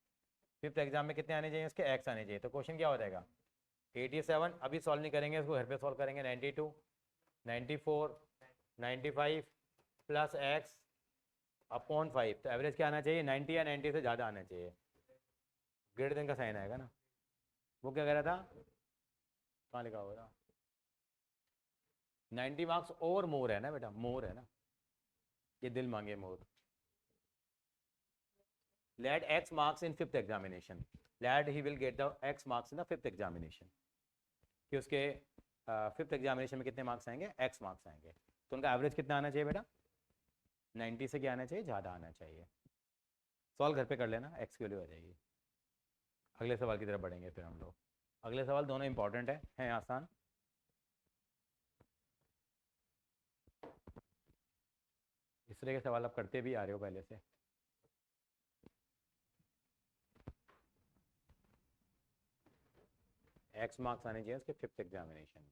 5th एग्जाम में कितने आने चाहिए इसके, एक्स आने चाहिए। तो क्वेश्चन क्या हो जाएगा 87, अभी सॉल्व नहीं करेंगे इसको, घर पे सॉल्व करेंगे, 92, 94, 95 प्लस एक्स अपॉन 5, तो एवरेज क्या आना चाहिए 90 या 90 से ज़्यादा आना चाहिए, ग्रेटर देन का साइन आएगा ना। वो क्या कह रहा था, कहाँ लिखा हुआ था, 90 मार्क्स और मोर है ना बेटा, मोर है ना, ये दिल मांगे more. Let x marks in 5th examination, let he will get the x marks in the 5th examination, कि उसके 5th एग्जामिनेशन में कितने मार्क्स आएंगे, एक्स मार्क्स आएंगे। तो उनका एवरेज कितना आना चाहिए बेटा, 90 से क्या आना चाहिए, ज़्यादा आना चाहिए। सॉल्व घर पे कर लेना, एक्स की वैल्यू आ जाएगी। अगले सवाल की तरफ बढ़ेंगे फिर हम लोग। अगले सवाल दोनों इंपॉर्टेंट हैं आसान। इस तरह के सवाल आप करते भी आ रहे हो पहले से। एक्स मार्क्स आने चाहिए उसके 5th एग्जामिनेशन में।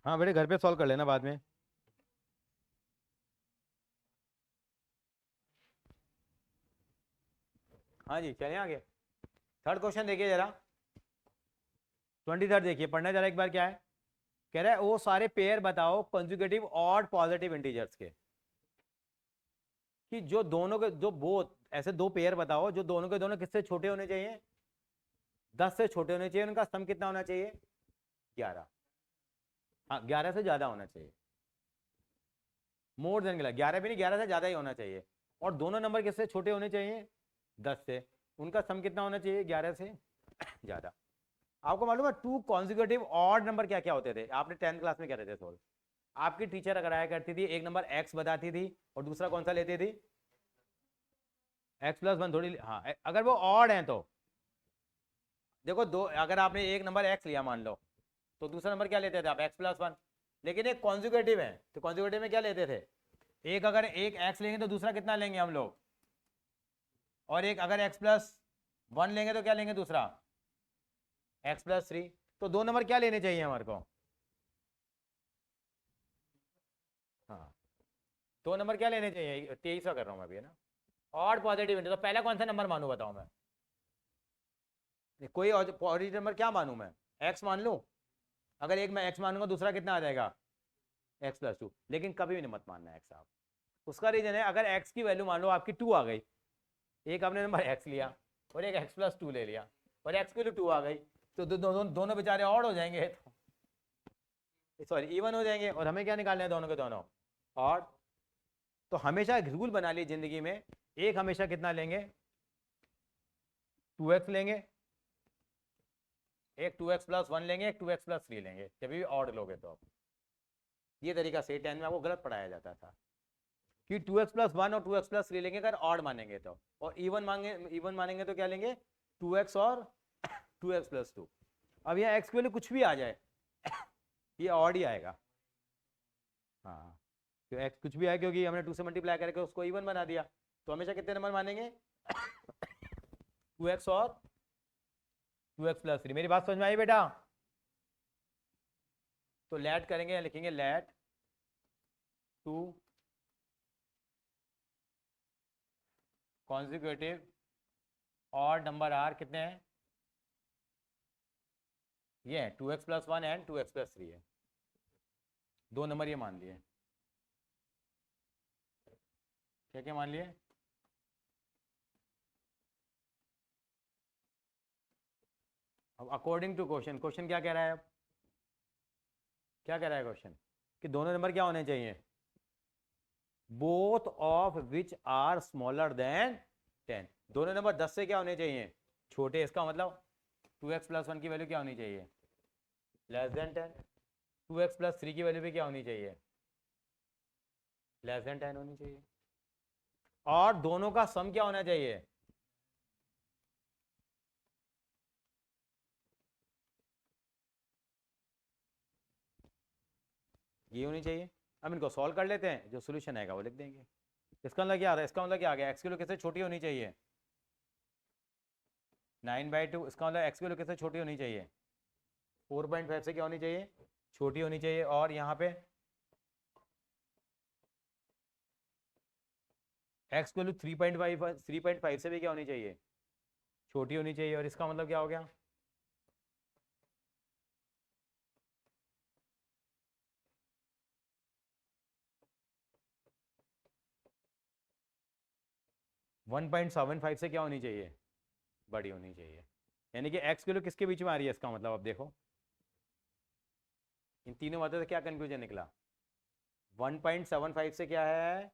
हाँ बेटे घर पे सॉल्व कर लेना बाद में। हाँ जी चलिए आगे। थर्ड क्वेश्चन देखिए जरा, 23 देखिए, पढ़ना जरा एक बार क्या है। कह रहा है वो सारे पेयर बताओ कंजुगेटिव और पॉजिटिव इंटीजर्स के, कि जो दोनों के जो बोथ ऐसे दो पेयर बताओ जो दोनों के दोनों किससे छोटे होने चाहिए, 10 से छोटे होने चाहिए, उनका सम कितना होना चाहिए 11, हाँ 11 से ज्यादा होना चाहिए, मोर देन 11 भी नहीं 11 से ज्यादा ही होना चाहिए। और दोनों नंबर किससे छोटे होने चाहिए 10 से, उनका सम कितना होना चाहिए 11 से ज्यादा। आपको मालूम है 2 कॉन्जिक्यूटिव ऑड नंबर क्या क्या होते थे, आपने 10th क्लास में क्या रहते थे सोल्व। आपकी टीचर अगर आया करती थी, एक नंबर x बताती थी और दूसरा कौन सा लेती थी x+1 थोड़ी, हाँ अगर वो ऑड है तो देखो दो, अगर आपने एक नंबर x लिया मान लो, तो दूसरा नंबर क्या लेते थे आप x+1, लेकिन एक कॉन्जुगेटिव है तो कॉन्जुगेटिव में क्या लेते थे, एक अगर एक x लेंगे तो दूसरा कितना लेंगे हम लोग, और एक अगर x+1 लेंगे तो क्या लेंगे दूसरा x+3। तो दो नंबर क्या लेने चाहिए हमारे को, हाँ दो नंबर क्या लेने चाहिए, 23वां कर रहा हूं मैं अभी है ना। और पॉजिटिव तो पहला कौन सा नंबर मानूं बताओ मैं, कोई पॉजिटिव नंबर क्या मानूं मैं, x मान लूं, अगर एक मैं x मानूंगा दूसरा कितना आ जाएगा x+2, लेकिन कभी भी नहीं मत मानना x आप। उसका रीजन है अगर x की वैल्यू मान लो आपकी 2 आ गई, एक आपने नंबर x लिया और एक x+2 ले लिया और x की वैल्यू 2 आ गई, तो दोनों बेचारे ऑड हो जाएंगे, तो सॉरी इवन हो जाएंगे, और हमें क्या निकालना है दोनों के दोनों ऑड। तो हमेशा एक रूल बना ली जिंदगी में, एक हमेशा कितना लेंगे 2x लेंगे, एक 2x+1 लेंगे, एक 2x+3 लेंगे, जब भी ऑड लोगे तो। ये तरीका से 10 में आपको गलत पढ़ाया जाता था कि 2x+1 और 2x+3 लेंगे अगर ऑड मानेंगे तो, और इवन मानेंगे तो क्या लेंगे 2x और 2x+2। अब यहाँ x के लिए कुछ भी आ जाए ये ऑड ही आएगा, हाँ तो x कुछ भी आए क्योंकि हमने 2 से मल्टीप्लाई करके उसको इवन बना दिया, तो हमेशा कितने नंबर मानेंगे 2x और 2x+3। मेरी बात समझ में आई बेटा। तो लेट करेंगे, लिखेंगे लेट 2 कॉन्जिक्यूटिव और नंबर आर कितने हैं, ये है 2x+1 एंड 2x+3 है, दो नंबर ये मान लिए। क्या क्या मान लिए, अब अकॉर्डिंग टू क्वेश्चन, क्वेश्चन क्या कह रहा है, अब क्या कह रहा है क्वेश्चन कि दोनों नंबर क्या होने चाहिए both of which are smaller than 10। दोनों नंबर 10 से क्या होने चाहिए, छोटे। इसका मतलब 2x प्लस 1 की वैल्यू क्या होनी चाहिए, लेस देन 10। 2x प्लस 3 की वैल्यू भी क्या होनी चाहिए, लेस देन 10 होनी चाहिए। और दोनों का सम क्या होना चाहिए, ये होनी चाहिए। हम इनको सॉल्व कर लेते हैं, जो सोल्यूशन आएगा वो लिख देंगे। इसका मतलब क्या आ रहा है, इसका मतलब क्या आ गया, एक्स की वैल्यू किससे छोटी होनी चाहिए, 9/2। इसका मतलब एक्स की वैल्यू किससे छोटी होनी चाहिए, 4.5 से क्या होनी चाहिए, छोटी होनी चाहिए। और यहाँ पे एक्स की वैल्यू 3.5 से भी क्या होनी चाहिए, छोटी होनी चाहिए। और इसका मतलब क्या हो गया, वन 1.75 से क्या होनी चाहिए, बड़ी होनी चाहिए। यानी कि एक्स की वैल्यू किसके बीच में आ रही है, इसका मतलब अब देखो इन तीनों बातों से क्या कंक्लूजन निकला, 1.75 से क्या है,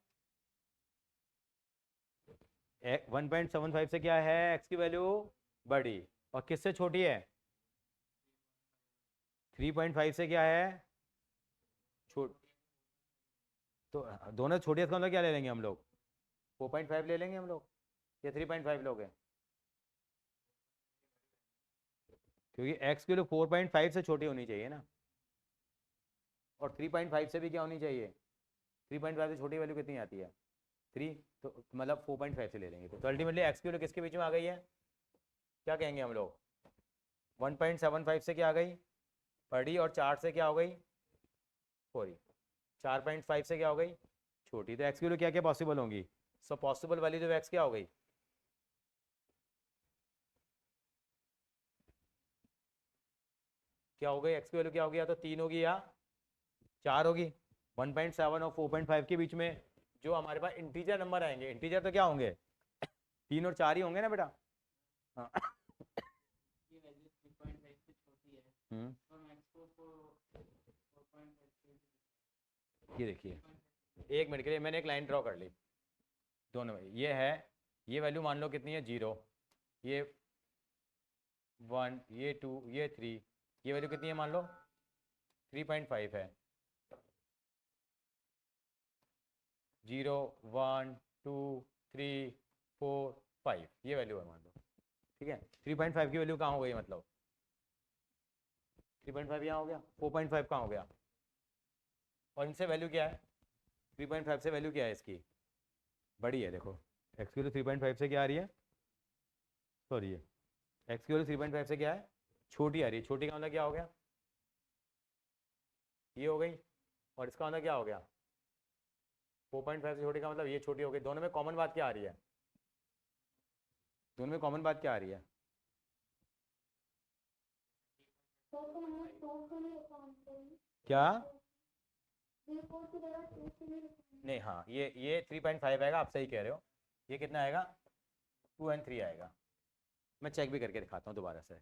1.75 से क्या है, एक्स की वैल्यू बड़ी, और किससे छोटी है, 3.5 से क्या है, छोट। तो दोनों छोटी, इसका मतलब क्या ले लेंगे हम लोग, 4.5 ले लेंगे हम लोग, या 3.5 लोगे, क्योंकि एक्स की वैल्यू 4.5 से छोटी होनी चाहिए ना, और 3.5 से भी क्या होनी चाहिए, 3.5 से छोटी वैल्यू कितनी आती है, 3। तो मतलब 4.5 से ले लेंगे। तो अल्टीमेटली एक्स की वैल्यू किसके बीच में आ गई है, क्या कहेंगे हम लोग, 1.75 से क्या आ गई, बड़ी, और 4 से क्या हो गई, सॉरी 4.5 से क्या हो गई, छोटी। तो एक्स की वैल्यू क्या क्या पॉसिबल होंगी, so possible values of x क्या हो गई, क्या हो गई, एक्स की वैल्यू क्या होगी, या तो 3 होगी या 4 होगी। 1.7 और 4.5 के बीच में जो हमारे पास इंटीजर नंबर आएंगे, इंटीजर तो क्या होंगे, 3 और 4 ही होंगे ना बेटा। हाँ। हम्म, ये देखिए, एक मिनट के लिए मैंने एक लाइन ड्रॉ कर ली दोनों में, ये है, ये वैल्यू मान लो कितनी है, 0, ये 1, ये 2, ये 3, ये वैल्यू कितनी है मान लो 3.5 है, 0 1 2 3 4 5 ये वैल्यू है मान लो, ठीक है। 3.5 की वैल्यू कहाँ हो गई, मतलब 3.5 यहाँ हो गया, 4.5 कहाँ हो गया, और इनसे वैल्यू क्या है, 3.5 से वैल्यू क्या है इसकी, बड़ी है। देखो एक्स की वैल्यू 3.5 से क्या आ रही है, सॉरी ये एक्स की वैल्यू 3.5 से क्या है, छोटी आ रही है। छोटी का मतलब क्या हो गया, ये हो गई, और इसका मतलब क्या हो गया, 4.5 से छोटी का मतलब ये छोटी हो गई। दोनों में कॉमन बात क्या आ रही है, दोनों में कॉमन बात क्या आ रही है, क्या, नहीं हाँ ये 3.5 आएगा, आप सही कह रहे हो। ये कितना आएगा, 2 और 3 आएगा। मैं चेक भी करके दिखाता हूँ दोबारा से,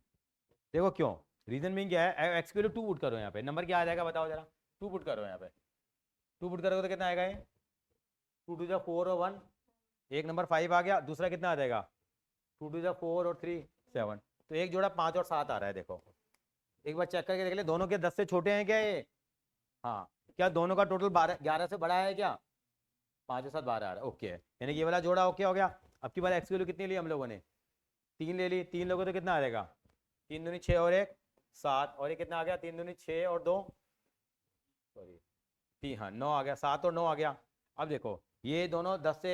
देखो क्यों, रीजन मीन क्या है, एक्स की वैल्यू 2 पुट करो यहाँ पे, नंबर क्या आ जाएगा बताओ जरा, 2 पुट करो यहाँ पे, 2 पुट करोगे तो कितना आएगा, ये 2 2 4 और 1, एक नंबर 5 आ गया, दूसरा कितना आ जाएगा, 2 2 4 और 3 7, तो एक जोड़ा 5 और 7 आ रहा है। देखो एक बार चेक करके देख ले, दोनों के 10 से छोटे हैं क्या ये, हाँ, क्या दोनों का टोटल 11 से बड़ा है क्या, 5 और 7 12 आ रहा है, ओके है, यानी कि ये वाला जोड़ा ओके हो गया। अब की बार एक्स की वैल्यू कितनी ली हम लोगों ने, 3 ले ली, 3 लोगों तो कितना आ जाएगा, 3 दूनी 6 और 1 7, और ये कितना आ गया, 3 दूनी 6 और 2 सॉरी 3, हाँ 9 आ गया, 7 और 9 आ गया। अब देखो ये दोनों 10 से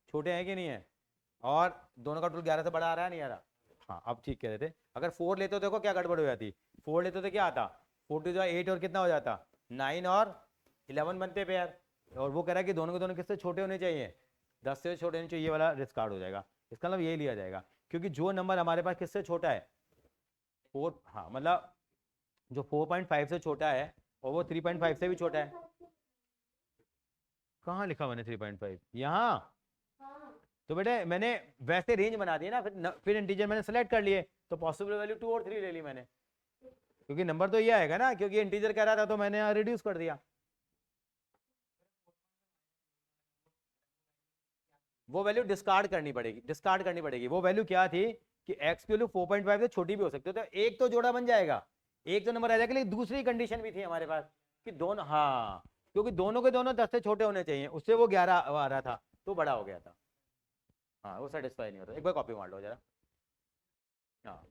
छोटे हैं कि नहीं है, और दोनों का टोटल 11 से बड़ा आ रहा है, नहीं आ रहा, हाँ अब ठीक कह रहे थे। अगर 4 लेते हो देखो क्या गड़बड़ हो जाती, 4 लेते तो क्या आता, 4 टू 8 और कितना हो जाता, 9 और 11 बनते पेयर, और वो कह रहा है कि दोनों के दोनों किससे छोटे होने चाहिए, 10 से छोटे होने चाहिए, ये वाला डिस्कार्ड हो जाएगा। इसका मतलब ये लिया जाएगा, क्योंकि जो नंबर हमारे पास किससे छोटा है, 4, हाँ मतलब जो 4.5 से छोटा है और वो 3.5 से भी छोटा है। कहाँ लिखा मैंने 3.5, यहाँ, तो बेटे मैंने वैसे रेंज बना दी ना, फिर इंटीजर मैंने सेलेक्ट कर लिए, तो पॉसिबल वैल्यू 2 और 3 ले ली मैंने, क्योंकि नंबर तो ये आएगा ना, क्योंकि इंटीजर कह रहा था तो मैंने यहाँ रिड्यूस कर दिया। वो वैल्यू डिस्कार्ड करनी पड़ेगी। वो वैल्यू क्या थी कि x की वैल्यू 4.5 से छोटी भी हो सकती है, तो एक तो जोड़ा बन जाएगा, एक तो नंबर आ जाएगा। लेकिन दूसरी कंडीशन भी थी हमारे पास कि दोनों, हाँ, क्योंकि दोनों के दोनों 10 से छोटे होने चाहिए, उससे वो 11 आ रहा था तो बड़ा हो गया था। हाँ, वो सेटिस्फाई नहीं होता। एक बार कॉपी मार लो जरा। हाँ